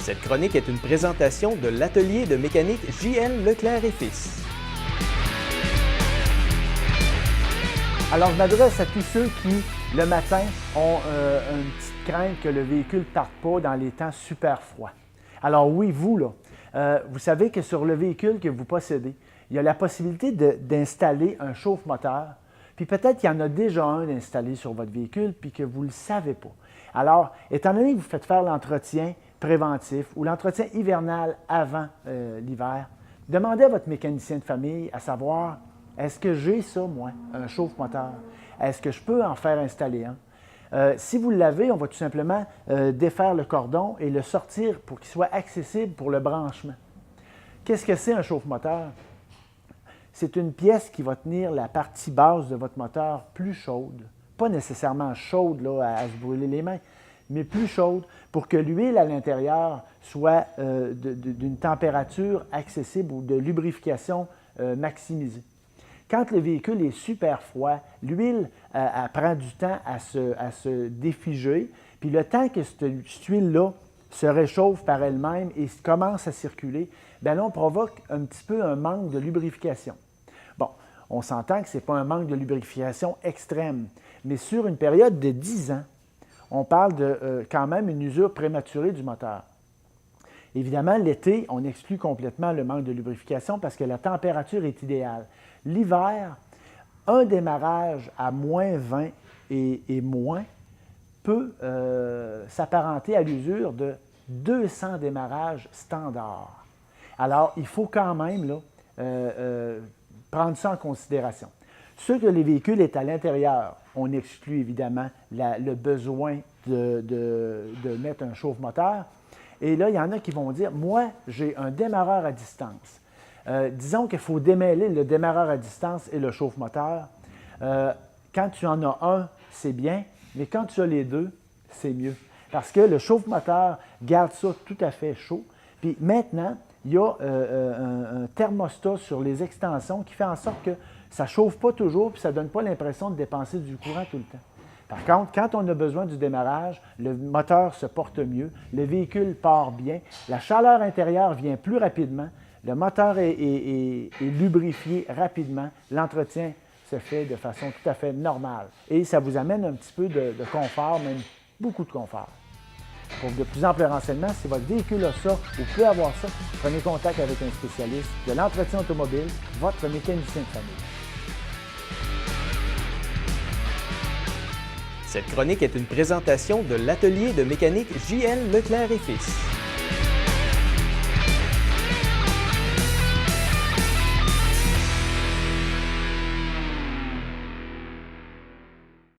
Cette chronique est une présentation de l'atelier de mécanique JL Leclerc et Fils. Alors, je m'adresse à tous ceux qui, le matin, ont une petite crainte que le véhicule ne parte pas dans les temps super froids. Alors oui, vous, là, vous savez que sur le véhicule que vous possédez, il y a la possibilité d'installer un chauffe-moteur, puis peut-être qu'il y en a déjà un installé sur votre véhicule, puis que vous ne le savez pas. Alors, étant donné que vous faites faire l'entretien préventif ou l'entretien hivernal avant l'hiver, demandez à votre mécanicien de famille à savoir, est-ce que j'ai ça, moi, un chauffe-moteur? Est-ce que je peux en faire installer un? Si vous l'avez, on va tout simplement défaire le cordon et le sortir pour qu'il soit accessible pour le branchement. Qu'est-ce que c'est un chauffe-moteur? C'est une pièce qui va tenir la partie basse de votre moteur plus chaude. Pas nécessairement chaude là, à se brûler les mains, mais plus chaude pour que l'huile à l'intérieur soit d'une température accessible ou de lubrification maximisée. Quand le véhicule est super froid, l'huile prend du temps à se défiger, puis le temps que cette huile-là se réchauffe par elle-même et commence à circuler, bien là, on provoque un petit peu un manque de lubrification. Bon, on s'entend que ce n'est pas un manque de lubrification extrême, mais sur une période de 10 ans, on parle de quand même une usure prématurée du moteur. Évidemment, l'été, on exclut complètement le manque de lubrification parce que la température est idéale. L'hiver, un démarrage à moins 20 et moins peut s'apparenter à l'usure de 200 démarrages standards. Alors, il faut quand même là, prendre ça en considération. Ceux que les véhicules est à l'intérieur, on exclut évidemment le besoin de mettre un chauffe-moteur. Et là, il y en a qui vont dire, moi, j'ai un démarreur à distance. Disons qu'il faut démêler le démarreur à distance et le chauffe-moteur. Quand tu en as un, c'est bien, mais quand tu as les deux, c'est mieux. Parce que le chauffe-moteur garde ça tout à fait chaud. Puis maintenant, il y a un thermostat sur les extensions qui fait en sorte que ça ne chauffe pas toujours puis ça ne donne pas l'impression de dépenser du courant tout le temps. Par contre, quand on a besoin du démarrage, le moteur se porte mieux, le véhicule part bien, la chaleur intérieure vient plus rapidement, le moteur est lubrifié rapidement, l'entretien se fait de façon tout à fait normale. Et ça vous amène un petit peu de confort, même beaucoup de confort. Pour de plus amples renseignements, si votre véhicule a ça ou peut avoir ça, prenez contact avec un spécialiste de l'entretien automobile, votre mécanicien de famille. Cette chronique est une présentation de l'atelier de mécanique JL Leclerc et Fils.